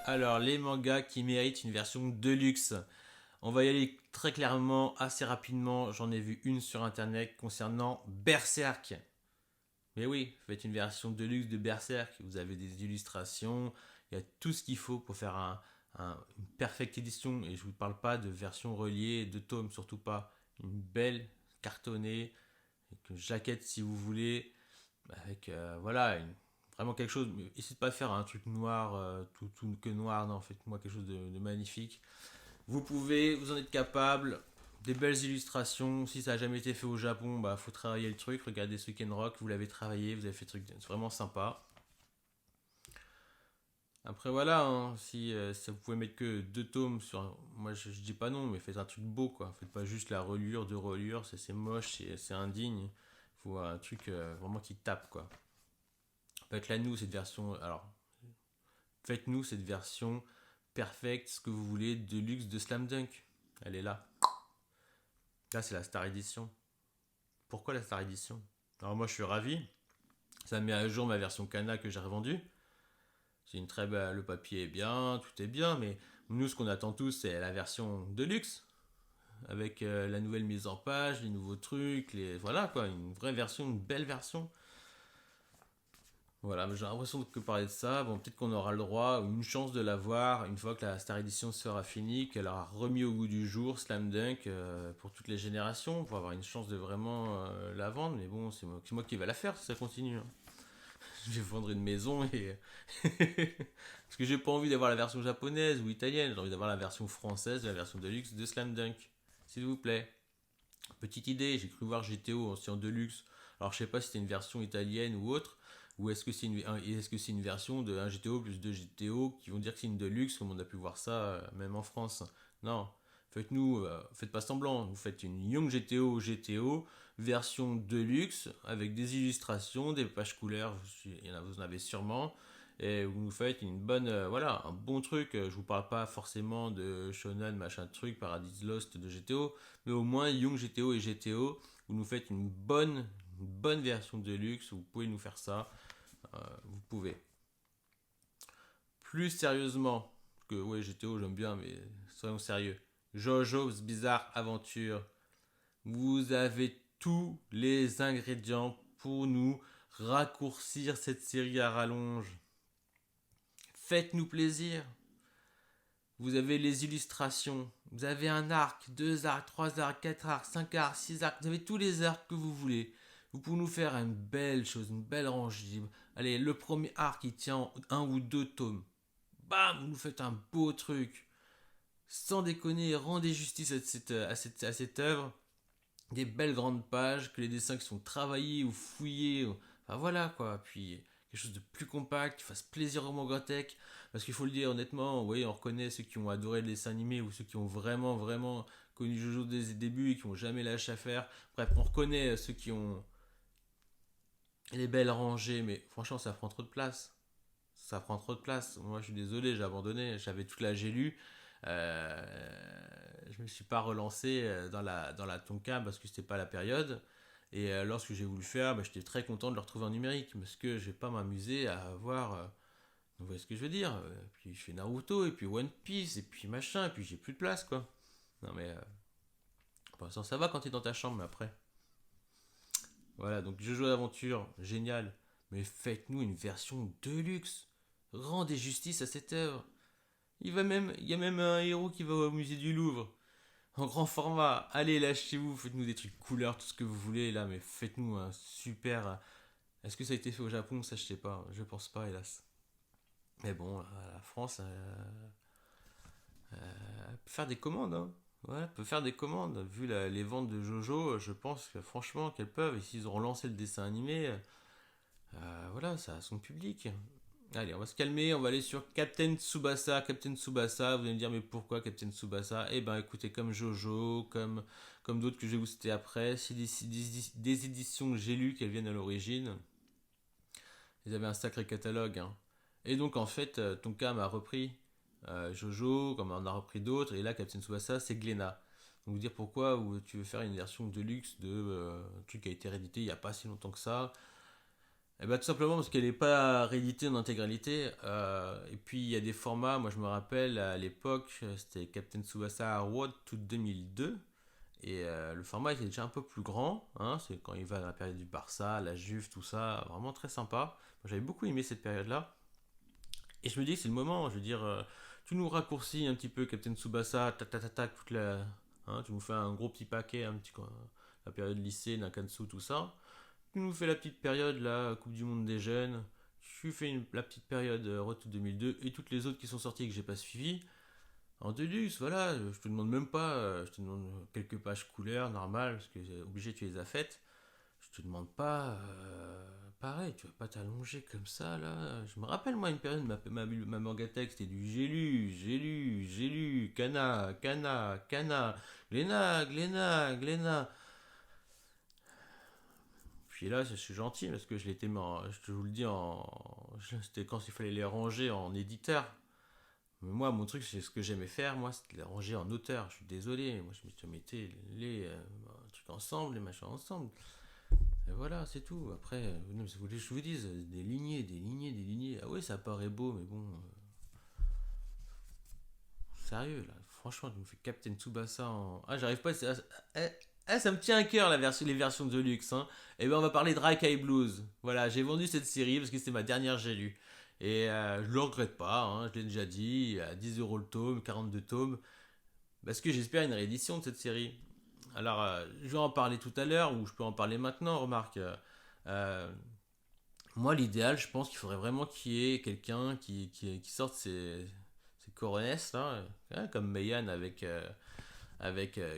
Alors, les mangas qui méritent une version deluxe. On va y aller très clairement, assez rapidement. J'en ai vu une sur internet concernant Berserk. Mais oui, faites une version deluxe de Berserk. Vous avez des illustrations, il y a tout ce qu'il faut pour faire une perfecte édition. Et je ne vous parle pas de version reliée, de tome, surtout pas. Une belle cartonnée, avec une jaquette si vous voulez, avec voilà, vraiment quelque chose. Essayez de pas faire un truc noir, tout que noir, non, faites-moi quelque chose de magnifique. Vous pouvez, vous en êtes capable, des belles illustrations. Si ça n'a jamais été fait au Japon, bah faut travailler le truc. Regardez ce Ken Rock, vous l'avez travaillé, vous avez fait le truc, c'est vraiment sympa. Après voilà, hein, si ça vous pouvez mettre que deux tomes sur, moi je dis pas non, mais faites un truc beau quoi. Faites pas juste la relure de relure, c'est moche, c'est indigne. Il faut un truc vraiment qui tape quoi. Faites-la nous cette version. Alors faites-nous cette version perfecte, ce que vous voulez, de luxe de Slam Dunk. Elle est là. Là, c'est la Star Edition. Pourquoi la Star Edition? Alors, moi, je suis ravi. Ça met à jour ma version Kana que j'ai revendue. C'est une très belle. Le papier est bien, tout est bien, mais nous, ce qu'on attend tous, c'est la version de luxe. Avec la nouvelle mise en page, les nouveaux trucs, voilà quoi, une vraie version, une belle version. Voilà, mais j'ai l'impression que parler de ça, bon, peut-être qu'on aura le droit ou une chance de la voir une fois que la Star Edition sera finie, qu'elle aura remis au goût du jour Slam Dunk pour toutes les générations, pour avoir une chance de vraiment la vendre. Mais bon, c'est moi qui va la faire si ça continue, hein. Je vais vendre une maison et. Parce que j'ai pas envie d'avoir la version japonaise ou italienne, j'ai envie d'avoir la version française, la version deluxe de Slam Dunk. S'il vous plaît. Petite idée, j'ai cru voir GTO en deluxe. Alors je sais pas si c'était une version italienne ou autre, ou est-ce que c'est une version de 1 GTO plus 2 GTO qui vont dire que c'est une deluxe, comme on a pu voir ça même en France. Non, faites pas semblant, vous faites une Young GTO version deluxe avec des illustrations, des pages couleurs, vous en avez sûrement, et vous nous faites une bonne, voilà, un bon truc. Je vous parle pas forcément de Shonen machin truc, Paradise Lost de GTO, mais au moins Young GTO et GTO, vous nous faites une bonne version de luxe, vous pouvez nous faire ça, vous pouvez. Plus sérieusement, parce que ouais GTO j'aime bien, mais soyons sérieux. JoJo's Bizarre Adventure, vous avez tous les ingrédients pour nous raccourcir cette série à rallonge. Faites-nous plaisir. Vous avez les illustrations, vous avez un arc, deux arcs, trois arcs, quatre arcs, cinq arcs, six arcs, vous avez tous les arcs que vous voulez. Vous pouvez nous faire une belle chose, une belle rangée. Allez, le premier arc il tient un ou deux tomes. Bam, vous nous faites un beau truc. Sans déconner, rendez justice à cette œuvre. Des belles grandes pages, que les dessins qui sont travaillés ou fouillés. Enfin voilà quoi. Puis quelque chose de plus compact, qui fasse plaisir au Mangotech. Parce qu'il faut le dire honnêtement, oui, on reconnaît ceux qui ont adoré le dessin animé ou ceux qui ont vraiment, vraiment connu Jojo dès les débuts et qui n'ont jamais lâché à faire. Bref, on reconnaît ceux qui ont les belles rangées, mais franchement, ça prend trop de place. Ça prend trop de place. Moi, je suis désolé, j'ai abandonné. J'avais toute la J'ai lu. Je me suis pas relancé dans la Tonka parce que c'était pas la période. Et lorsque j'ai voulu le faire, bah, j'étais très content de le retrouver en numérique parce que je vais pas m'amuser à avoir. Vous voyez ce que je veux dire? Puis je fais Naruto et puis One Piece et puis machin et puis j'ai plus de place quoi. Non mais pour l'instant ça va quand t'es dans ta chambre, mais après. Voilà, donc Jojo d'aventure, génial. Mais faites-nous une version deluxe. Rendez justice à cette œuvre. Il y a même un héros qui va au musée du Louvre en grand format. Allez, lâchez-vous, faites-nous des trucs couleurs, tout ce que vous voulez là, mais faites-nous un super. Est-ce que ça a été fait au Japon? Ça, je sais pas. Je pense pas, hélas. Mais bon, la France peut faire des commandes, hein. Ouais, elle peut faire des commandes. Vu les ventes de Jojo, je pense que franchement qu'elles peuvent. Et s'ils ont lancé le dessin animé, voilà, ça a son public. Allez, on va se calmer, on va aller sur Captain Tsubasa. Captain Tsubasa, vous allez me dire, mais pourquoi Captain Tsubasa? Eh ben, écoutez, comme Jojo, comme d'autres que je vais vous citer après, c'est des éditions que j'ai lues, qu'elles viennent à l'origine. Ils avaient un sacré catalogue, hein. Et donc, en fait, Tonkam a repris Jojo, comme on a repris d'autres, et là, Captain Tsubasa, c'est Glénat. Donc, vous dire pourquoi tu veux faire une version de luxe de un truc qui a été réédité il n'y a pas si longtemps que ça. Eh ben, tout simplement parce qu'elle n'est pas rééditée en intégralité. Et puis il y a des formats, moi je me rappelle à l'époque, c'était Captain Tsubasa Road tout 2002. Et le format était déjà un peu plus grand, hein, c'est quand il va dans la période du Barça, la Juve, tout ça, vraiment très sympa. Moi, j'avais beaucoup aimé cette période-là. Et je me dis que c'est le moment, je veux dire, tu nous raccourcis un petit peu Captain Tsubasa, tac tac tac tac, toute la, hein, tu nous fais un gros petit paquet, un petit, la période lycée, Nakansu, tout ça. Tu nous fais la petite période, la Coupe du Monde des jeunes. Tu fais la petite période Retour 2002 et toutes les autres qui sont sorties et que j'ai pas suivi. En Deluxe, voilà, je te demande même pas, je te demande quelques pages couleurs, normal, parce que obligé tu les as faites. Je te demande pas, pareil, tu vas pas t'allonger comme ça là. Je me rappelle moi une période, ma mangatech c'était du j'ai lu, Kana, Kana, Kana, Gléna, Gléna, Gléna. Puis là, je suis gentil parce que je l'étais, je vous le dis, c'était quand il fallait les ranger en éditeur. Mais moi, mon truc, c'est ce que j'aimais faire, moi, c'était les ranger en auteur. Je suis désolé, moi, je mettais les trucs ensemble, les machins ensemble. Et voilà, c'est tout. Après, non, vous voulez que je vous dise, des lignées, des lignées, des lignées. Ah oui, ça paraît beau, mais bon, sérieux, là, franchement, tu me fais Captain Tsubasa en. Ah, j'arrive pas. Ça me tient à cœur les versions de luxe. Hein. Et ben, on va parler de Rakai Blues. Voilà, j'ai vendu cette série parce que c'était ma dernière j'ai lu. Et je le regrette pas, hein, je l'ai déjà dit, à 10 euros le tome, 42 tomes. Parce que j'espère une réédition de cette série. Alors, je vais en parler tout à l'heure, ou je peux en parler maintenant, remarque. Euh, Moi, l'idéal, je pense qu'il faudrait vraiment qu'il y ait quelqu'un qui sorte ses coronesses, là, hein, comme Meian avec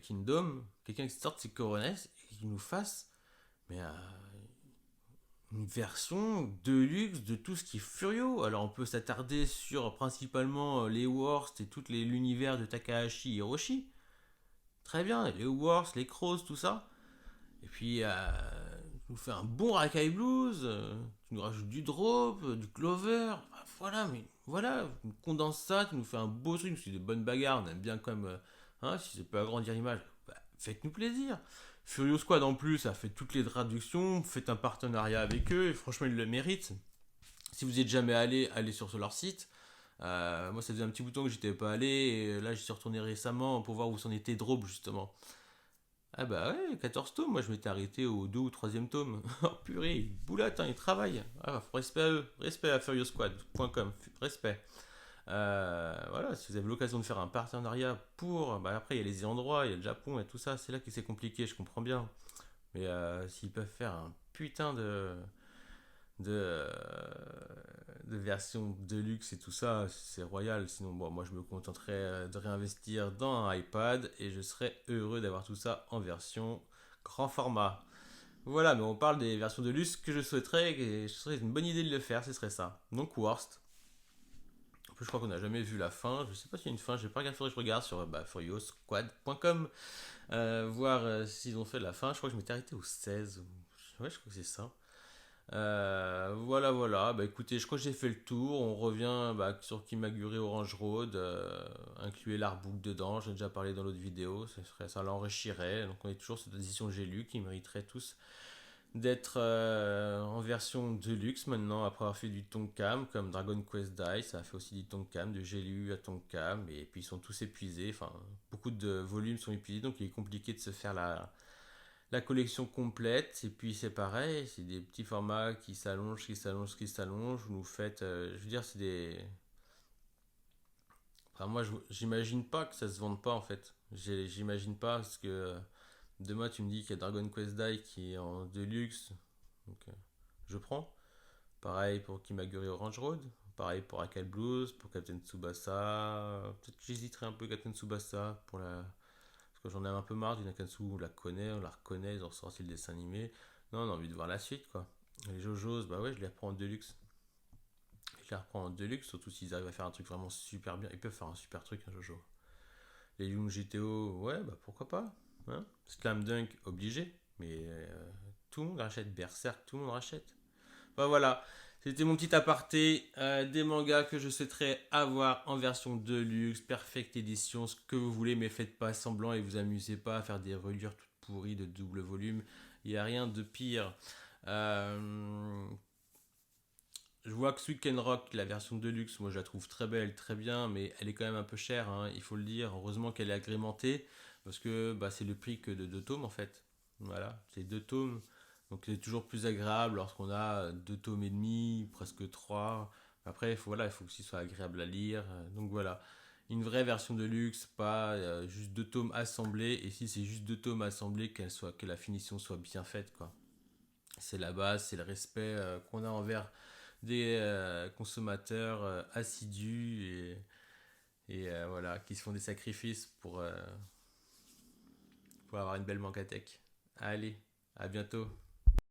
Kingdom. Quelqu'un qui sorte ses coronesses et qui nous fasse mais, une version de luxe de tout ce qui est Furio. Alors, on peut s'attarder sur principalement les Worst et tout l'univers de Takahashi Hiroshi. Très bien, les Wars, les Crows, tout ça. Et puis, tu nous fais un bon Rakai Blues, tu nous rajoutes du Drop, du Clover. Voilà, mais voilà, tu nous condenses ça, tu nous fais un beau truc, c'est des bonnes bagarres, on aime bien quand même, hein, si c'est peut agrandir l'image, bah, faites-nous plaisir. Furio Squad en plus a fait toutes les traductions, faites un partenariat avec eux, et franchement ils le méritent. Si vous y êtes jamais allé, allez sur leur site. Moi, ça faisait un petit bouton que j'étais pas allé, et là, j'y suis retourné récemment pour voir où s'en était Drop, justement. Ah bah ouais, 14 tomes, moi je m'étais arrêté au 2 ou troisième tome. Oh purée, ils boulattent, hein, ils travaillent. Ah, respect à eux, respect à furiosquad.com, respect. Voilà, si vous avez l'occasion de faire un partenariat pour... Bah après, il y a les endroits, il y a le Japon et tout ça, c'est là que c'est compliqué, je comprends bien. Mais s'ils peuvent faire un putain de, de version de luxe et tout ça, c'est royal. Sinon, bon, moi je me contenterai de réinvestir dans un iPad et je serais heureux d'avoir tout ça en version grand format. Voilà, mais on parle des versions de luxe que je souhaiterais et ce serait une bonne idée de le faire, ce serait ça. Donc Worst. En plus, je crois qu'on n'a jamais vu la fin. Je sais pas s'il y a une fin, j'ai pas regardé, faudrait que je regarde sur furiosquad.com voir s'ils ont fait la fin. Je crois que je m'étais arrêté au 16. Ouais, je crois que c'est ça. Voilà, voilà. Bah écoutez, je crois que j'ai fait le tour. On revient bah, sur Kimagure Orange Road. Incluez l'artbook dedans. J'ai déjà parlé dans l'autre vidéo. Ça l'enrichirait. Donc on est toujours sur des éditions que j'ai lues qui mériteraient tous d'être en version deluxe maintenant après avoir fait du Tonkam comme Dragon Quest Dice. Ça a fait aussi du Tonkam, de j'ai lu à Tonkam. Et puis ils sont tous épuisés. Enfin, beaucoup de volumes sont épuisés. Donc il est compliqué de se faire la collection complète. Et puis c'est pareil, c'est des petits formats qui s'allongent, qui s'allongent, qui s'allongent. Vous nous faites, je veux dire, c'est des. Enfin, moi, j'imagine pas que ça se vende pas en fait. J'imagine pas parce que demain tu me dis qu'il y a Dragon Quest Die qui est en deluxe. Donc je prends. Pareil pour Kimagure Orange Road. Pareil pour Akal Blues, pour Captain Tsubasa. Peut-être que j'hésiterai un peu Captain Tsubasa pour la, parce que j'en ai un peu marre du Nakansu, on la connaît, on la reconnaît, ils ont ressorti le dessin animé. Non, on a envie de voir la suite, quoi. Les JoJo's, bah ouais, je les reprends en deluxe. Je les reprends en deluxe, surtout s'ils arrivent à faire un truc vraiment super bien. Ils peuvent faire un super truc, un JoJo. Les Young GTO, ouais, bah pourquoi pas. Hein. Slam Dunk, obligé. Mais tout le monde rachète. Berserk, tout le monde rachète. Bah voilà, c'était mon petit aparté des mangas que je souhaiterais avoir en version deluxe, perfect édition, ce que vous voulez, mais faites pas semblant et vous amusez pas à faire des reliures toutes pourries de double volume. Il n'y a rien de pire. Euh, Je vois que Weekend Rock, la version de luxe, moi je la trouve très belle, très bien, mais elle est quand même un peu chère, hein, il faut le dire. Heureusement qu'elle est agrémentée, parce que bah, c'est le prix que de deux tomes en fait. Voilà, c'est deux tomes. Donc c'est toujours plus agréable lorsqu'on a deux tomes et demi, presque trois. Après, voilà, il faut que ce soit agréable à lire. Donc voilà, une vraie version de luxe, pas juste deux tomes assemblés. Et si c'est juste deux tomes assemblés, que la finition soit bien faite, quoi. C'est la base, c'est le respect qu'on a envers des consommateurs assidus et voilà, qui se font des sacrifices pour avoir une belle Mangatech. Allez, à bientôt.